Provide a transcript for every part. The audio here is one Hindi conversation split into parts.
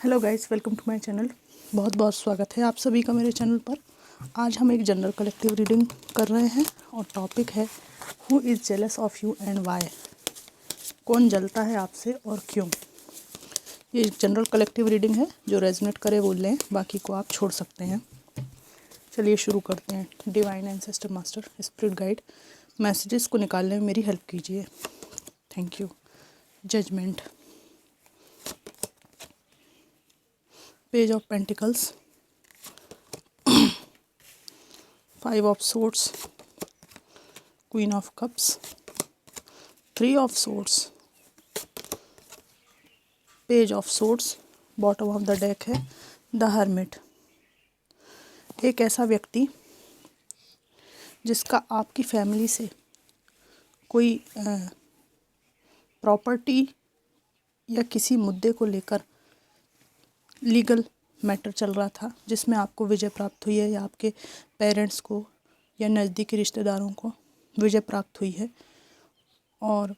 Hello guys, welcome to my channel. बहुत बहुत स्वागत है आप सभी का मेरे चैनल पर। आज हम एक जनरल कलेक्टिव रीडिंग कर रहे हैं और टॉपिक है who is jealous of you and why. कौन जलता है आपसे और क्यों। ये जनरल कलेक्टिव रीडिंग है, जो रेजोनेट करे वो लें, बाकी को आप छोड़ सकते हैं। चलिए शुरू करते हैं। Divine ancestor master spirit guide, messages को निकालने में मेरी हेल्प कीजिए। Thank you. Judgement, page of pentacles, 5 of swords, Queen of cups, 3 of swords, Page of swords, bottom of the deck है द हर्मिट। एक ऐसा व्यक्ति जिसका आपकी फैमिली से कोई प्रॉपर्टी या किसी मुद्दे को लेकर लीगल मैटर चल रहा था, जिसमें आपको विजय प्राप्त हुई है, या आपके पेरेंट्स को या नज़दीकी रिश्तेदारों को विजय प्राप्त हुई है। और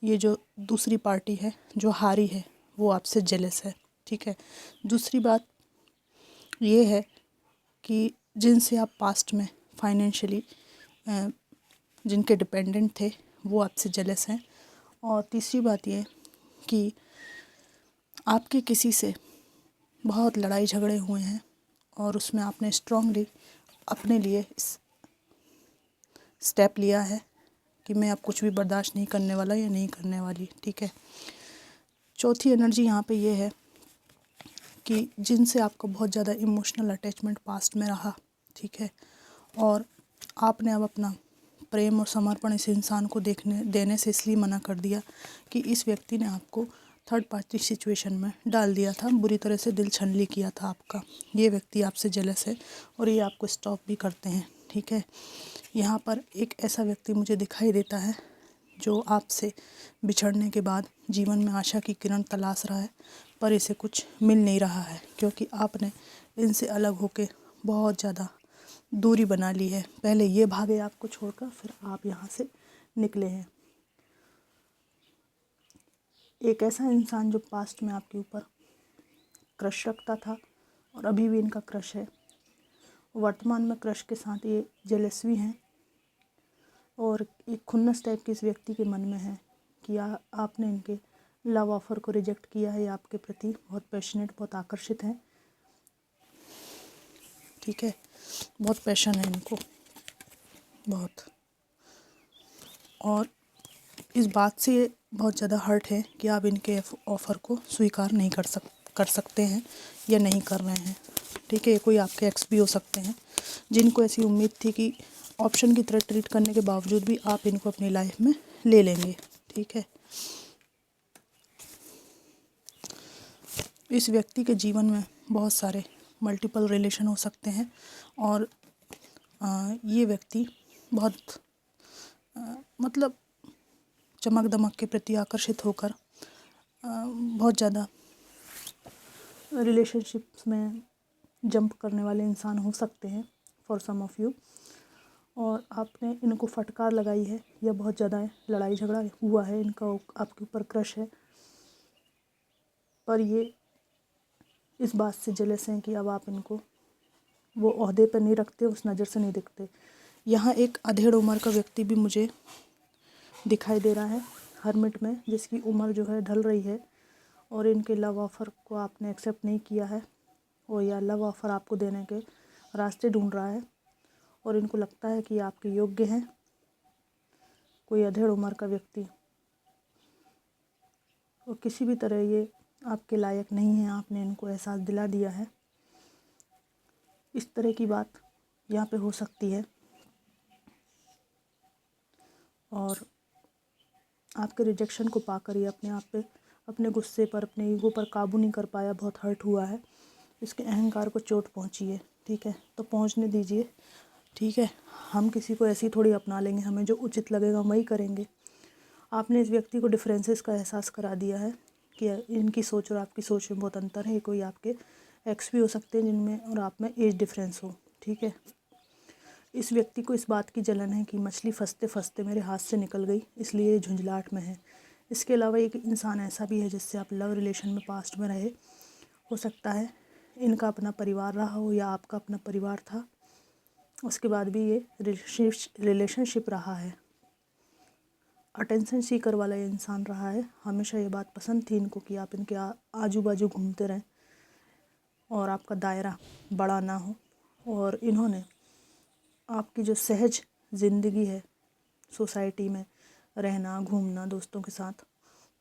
ये जो दूसरी पार्टी है जो हारी है वो आपसे जेलस है। ठीक है। दूसरी बात ये है कि जिनसे आप पास्ट में फाइनेंशियली जिनके डिपेंडेंट थे वो आपसे जेलस हैं। और तीसरी बात ये कि आपके किसी से बहुत लड़ाई झगड़े हुए हैं और उसमें आपने स्ट्रांगली अपने लिए स्टेप लिया है कि मैं अब कुछ भी बर्दाश्त नहीं करने वाला या नहीं करने वाली। ठीक है। चौथी एनर्जी यहाँ पे ये है कि जिनसे आपका बहुत ज़्यादा इमोशनल अटैचमेंट पास्ट में रहा। ठीक है। और आपने अब अपना प्रेम और समर्पण इस इंसान को देने से इसलिए मना कर दिया कि इस व्यक्ति ने आपको थर्ड पार्टी सिचुएशन में डाल दिया था, बुरी तरह से दिल छलनी किया था आपका। ये व्यक्ति आपसे जेलस है और ये आपको स्टॉप भी करते हैं। ठीक है। यहाँ पर एक ऐसा व्यक्ति मुझे दिखाई देता है जो आपसे बिछड़ने के बाद जीवन में आशा की किरण तलाश रहा है, पर इसे कुछ मिल नहीं रहा है क्योंकि आपने इनसे अलग होके बहुत ज़्यादा दूरी बना ली है। पहले ये भागे आपको छोड़कर, फिर आप यहाँ से निकले हैं। एक ऐसा इंसान जो पास्ट में आपके ऊपर क्रश रखता था और अभी भी इनका क्रश है, वर्तमान में क्रश के साथ ये जेलस भी हैं और एक खुन्नस टाइप की इस व्यक्ति के मन में है कि आपने इनके लव ऑफ़र को रिजेक्ट किया है। आपके प्रति बहुत पैशनेट, बहुत आकर्षित हैं। ठीक है। बहुत पैशन है इनको, बहुत। और इस बात से बहुत ज़्यादा हर्ट है कि आप इनके ऑफ़र को स्वीकार नहीं कर सकते हैं या नहीं कर रहे हैं। ठीक है। ये कोई आपके एक्स भी हो सकते हैं जिनको ऐसी उम्मीद थी कि ऑप्शन की तरह ट्रीट करने के बावजूद भी आप इनको अपनी लाइफ में ले लेंगे। ठीक है। इस व्यक्ति के जीवन में बहुत सारे मल्टीपल रिलेशन हो सकते हैं और ये व्यक्ति बहुत मतलब चमक दमक के प्रति आकर्षित होकर बहुत ज़्यादा रिलेशनशिप्स में जंप करने वाले इंसान हो सकते हैं फॉर सम ऑफ़ यू। और आपने इनको फटकार लगाई है या बहुत ज़्यादा लड़ाई झगड़ा हुआ है, इनका आपके ऊपर क्रश है, पर ये इस बात से जेलस हैं कि अब आप इनको वो ओहदे पर नहीं रखते, उस नज़र से नहीं दिखते। यहाँ एक अधेड़ उम्र का व्यक्ति भी मुझे दिखाई दे रहा है हर्मिट में, जिसकी उम्र जो है ढल रही है और इनके लव ऑफ़र को आपने एक्सेप्ट नहीं किया है और या लव ऑफ़र आपको देने के रास्ते ढूंढ रहा है और इनको लगता है कि आपके योग्य हैं। कोई अधेड़ उम्र का व्यक्ति, और किसी भी तरह ये आपके लायक नहीं है, आपने इनको एहसास दिला दिया है। इस तरह की बात यहाँ पे हो सकती है। और आपके रिजेक्शन को पाकर ये अपने आप पे, अपने गुस्से पर, अपने ईगो पर काबू नहीं कर पाया, बहुत हर्ट हुआ है, इसके अहंकार को चोट पहुँची है। ठीक है। तो पहुँचने दीजिए। ठीक है। हम किसी को ऐसी थोड़ी अपना लेंगे, हमें जो उचित लगेगा वही करेंगे। आपने इस व्यक्ति को डिफरेंसेस का एहसास करा दिया है कि इनकी सोच और आपकी सोच में बहुत अंतर है। कोई आपके एक्स भी हो सकते हैं जिनमें और आप में एज डिफरेंस हो। ठीक है। इस व्यक्ति को इस बात की जलन है कि मछली फंसते फंसते मेरे हाथ से निकल गई, इसलिए ये झुंझलाहट में है। इसके अलावा एक इंसान ऐसा भी है जिससे आप लव रिलेशन में पास्ट में रहे, हो सकता है इनका अपना परिवार रहा हो या आपका अपना परिवार था, उसके बाद भी ये रिलेशनशिप रहा है। अटेंशन सीकर वाला ये इंसान रहा है। हमेशा ये बात पसंद थी इनको कि आप इनके आजू बाजू घूमते रहें और आपका दायरा बड़ा ना हो। और इन्होंने आपकी जो सहज ज़िंदगी है, सोसाइटी में रहना, घूमना दोस्तों के साथ,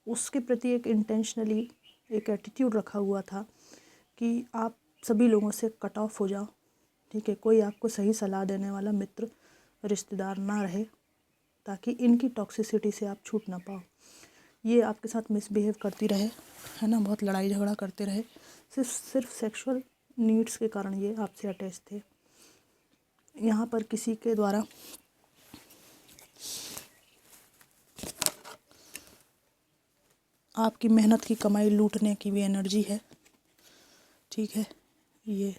उसके प्रति एक इंटेंशनली एक एटीट्यूड रखा हुआ था कि आप सभी लोगों से कट ऑफ हो जाओ, ठीक है। कोई आपको सही सलाह देने वाला मित्र रिश्तेदार ना रहे, ताकि इनकी टॉक्सिसिटी से आप छूट ना पाओ। ये आपके साथ मिसबिहेव करती रहे, है ना, बहुत लड़ाई झगड़ा करते रहे, सिर्फ सेक्सुअल नीड्स के कारण ये आपसे अटैच थे। यहाँ पर किसी के द्वारा आपकी मेहनत की कमाई लूटने की भी एनर्जी है, ठीक है। ये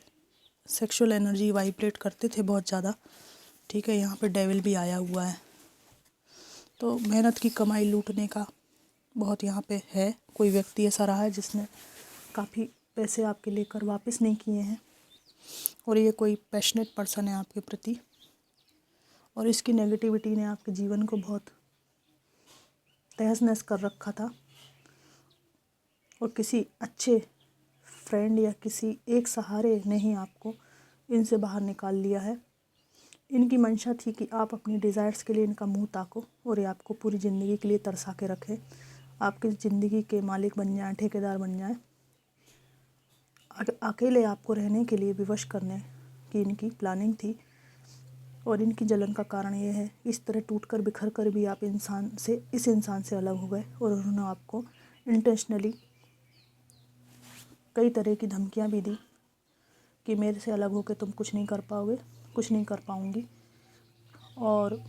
सेक्सुअल एनर्जी वाइब्रेट करते थे बहुत ज़्यादा, ठीक है। यहाँ पे डेविल भी आया हुआ है, तो मेहनत की कमाई लूटने का बहुत यहाँ पे है। कोई व्यक्ति ऐसा रहा है जिसने काफ़ी पैसे आपके लेकर वापस नहीं किए हैं, और ये कोई पैशनेट पर्सन है आपके प्रति, और इसकी नेगेटिविटी ने आपके जीवन को बहुत तहस नहस कर रखा था। और किसी अच्छे फ्रेंड या किसी एक सहारे ने ही आपको इनसे बाहर निकाल लिया है। इनकी मंशा थी कि आप अपनी डिज़ायर्स के लिए इनका मुंह ताको और ये आपको पूरी ज़िंदगी के लिए तरसा के रखें, आपकी ज़िंदगी के मालिक बन जाएं, ठेकेदार बन जाएं, अकेले आपको रहने के लिए विवश करने की इनकी प्लानिंग थी। और इनकी जलन का कारण ये है, इस तरह टूट कर बिखर कर भी आप इस इंसान से अलग हो गए, और उन्होंने आपको इंटेंशनली कई तरह की धमकियां भी दी कि मेरे से अलग होकर तुम कुछ नहीं कर पाओगे, कुछ नहीं कर पाऊंगी। और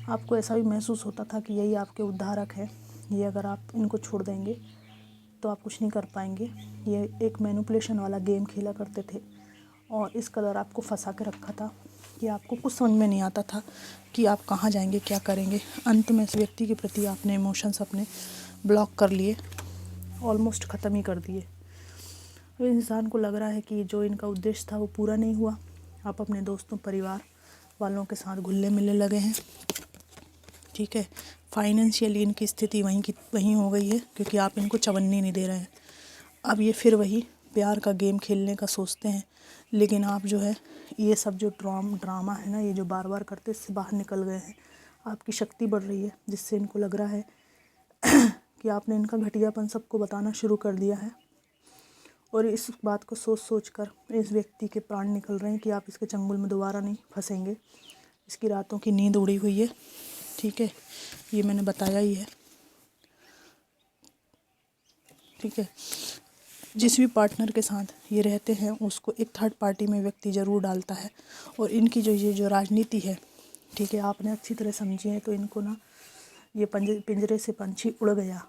आपको ऐसा भी महसूस होता था कि यही आपके उद्धारक है, ये अगर आप इनको छोड़ देंगे तो आप कुछ नहीं कर पाएंगे। ये एक मैनिपुलेशन वाला गेम खेला करते थे, और इस कदर आपको फंसा के रखा था कि आपको कुछ समझ में नहीं आता था कि आप कहाँ जाएंगे, क्या करेंगे। अंत में इस व्यक्ति के प्रति आपने इमोशंस अपने ब्लॉक कर लिए, ऑलमोस्ट ख़त्म ही कर दिए। तो इंसान को लग रहा है कि जो इनका उद्देश्य था वो पूरा नहीं हुआ। आप अपने दोस्तों परिवार वालों के साथ घुलने मिलने लगे हैं, ठीक है। फाइनेंशियली इनकी स्थिति वहीं हो गई है, क्योंकि आप इनको चवन्नी नहीं दे रहे हैं। अब ये फिर वही प्यार का गेम खेलने का सोचते हैं, लेकिन आप जो है ये सब जो ड्रामा है ना, ये जो बार बार करते, इससे बाहर निकल गए हैं। आपकी शक्ति बढ़ रही है, जिससे इनको लग रहा है कि आपने इनका घटियापन सबको बताना शुरू कर दिया है। और इस बात को सोच कर इस व्यक्ति के प्राण निकल रहे हैं कि आप इसके चंगुल में दोबारा नहीं फंसेंगे। इसकी रातों की नींद उड़ी हुई है, ठीक है, ये मैंने बताया ही है, ठीक है। जिस भी पार्टनर के साथ ये रहते हैं उसको एक थर्ड पार्टी में व्यक्ति ज़रूर डालता है। और इनकी ये जो राजनीति है, ठीक है, आपने अच्छी तरह समझी है, तो इनको ना ये पिंजरे से पंछी उड़ गया,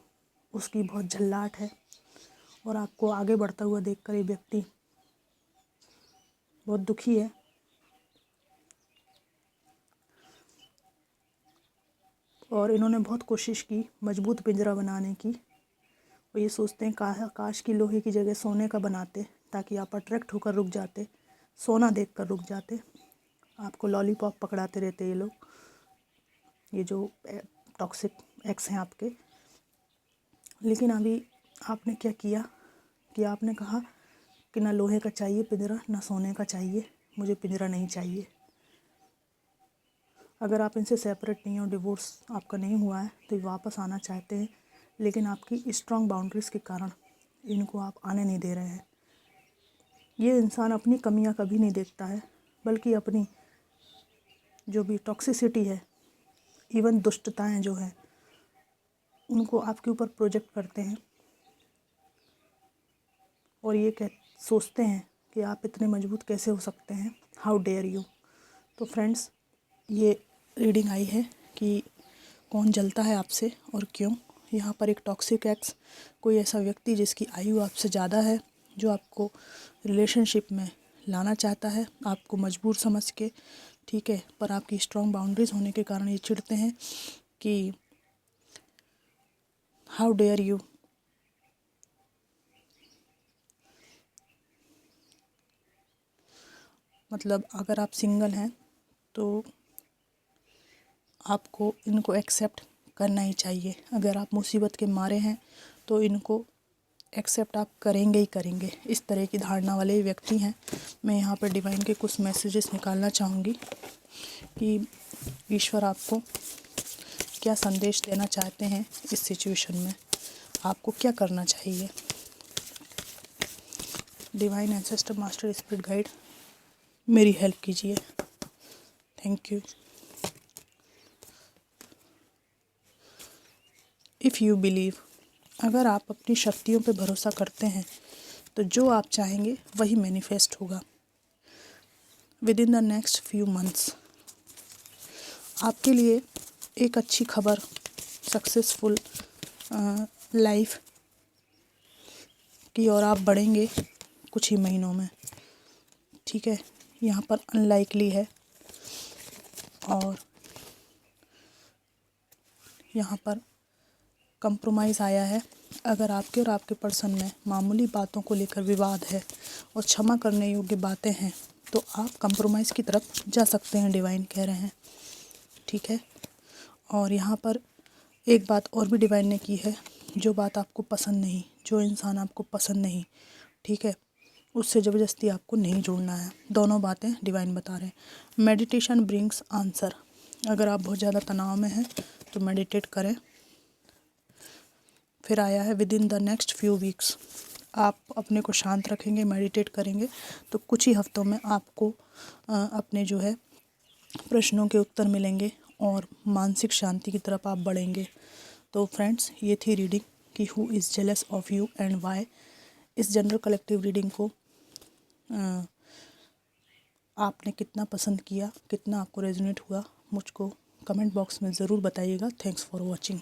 उसकी बहुत झल्लाहट है। और आपको आगे बढ़ता हुआ देखकर ये व्यक्ति बहुत दुखी है। और इन्होंने बहुत कोशिश की मजबूत पिंजरा बनाने की, और ये सोचते हैं काश की लोहे की जगह सोने का बनाते, ताकि आप अट्रैक्ट होकर रुक जाते, सोना देखकर रुक जाते। आपको लॉलीपॉप पकड़ाते रहते ये लोग, ये जो टॉक्सिक एक्स हैं आपके। लेकिन अभी आपने क्या किया कि आपने कहा कि ना लोहे का चाहिए पिंजरा, ना सोने का चाहिए, मुझे पिंजरा नहीं चाहिए। अगर आप इनसे सेपरेट नहीं हो, डिवोर्स आपका नहीं हुआ है, तो ये वापस आना चाहते हैं, लेकिन आपकी स्ट्रॉन्ग बाउंड्रीज़ के कारण इनको आप आने नहीं दे रहे हैं। ये इंसान अपनी कमियां कभी नहीं देखता है, बल्कि अपनी जो भी टॉक्सिसिटी है, इवन दुष्टताएं जो हैं, उनको आपके ऊपर प्रोजेक्ट करते हैं। और ये सोचते हैं कि आप इतने मजबूत कैसे हो सकते हैं, हाउ डेयर यू। तो फ्रेंड्स, ये रीडिंग आई है कि कौन जलता है आपसे और क्यों। यहाँ पर एक टॉक्सिक एक्स, कोई ऐसा व्यक्ति जिसकी आयु आपसे ज़्यादा है, जो आपको रिलेशनशिप में लाना चाहता है, आपको मजबूर समझ के, ठीक है, पर आपकी स्ट्रॉन्ग बाउंड्रीज़ होने के कारण ये चिढ़ते हैं कि हाउ डेयर यू। मतलब अगर आप सिंगल हैं तो आपको इनको एक्सेप्ट करना ही चाहिए। अगर आप मुसीबत के मारे हैं तो इनको एक्सेप्ट आप करेंगे ही करेंगे। इस तरह की धारणा वाले व्यक्ति हैं। मैं यहाँ पर डिवाइन के कुछ मैसेजेस निकालना चाहूँगी कि ईश्वर आपको क्या संदेश देना चाहते हैं इस सिचुएशन में, आपको क्या करना चाहिए। Divine ancestor master spirit guide मेरी हेल्प कीजिए। Thank you. If you believe, अगर आप अपनी शक्तियों पे भरोसा करते हैं तो जो आप चाहेंगे वही मैनिफेस्ट होगा। With in the next few months आपके लिए एक अच्छी खबर, सक्सेसफुल लाइफ की ओर आप बढ़ेंगे कुछ ही महीनों में। ठीक है, यहाँ पर अनलाइकली है और यहाँ पर कंप्रोमाइज़ आया है। अगर आपके और आपके पर्सन में मामूली बातों को लेकर विवाद है और क्षमा करने योग्य बातें हैं तो आप कंप्रोमाइज़ की तरफ जा सकते हैं, डिवाइन कह रहे हैं। ठीक है, और यहाँ पर एक बात और भी डिवाइन ने की है, जो बात आपको पसंद नहीं, जो इंसान आपको पसंद नहीं, ठीक है, उससे ज़बरदस्ती आपको नहीं जुड़ना है। दोनों बातें डिवाइन बता रहे हैं। मेडिटेशन ब्रिंग्स आंसर, अगर आप बहुत ज़्यादा तनाव में हैं तो मेडिटेट करें। फिर आया है with in the next few weeks, आप अपने को शांत रखेंगे, मेडिटेट करेंगे तो कुछ ही हफ्तों में आपको अपने जो है प्रश्नों के उत्तर मिलेंगे और मानसिक शांति की तरफ आप बढ़ेंगे। तो फ्रेंड्स, ये थी रीडिंग कि who is jealous of you and why. इस जनरल कलेक्टिव रीडिंग को आपने कितना पसंद किया, कितना आपको रेजोनेट हुआ, मुझको कमेंट बॉक्स में ज़रूर बताइएगा। Thanks for watching.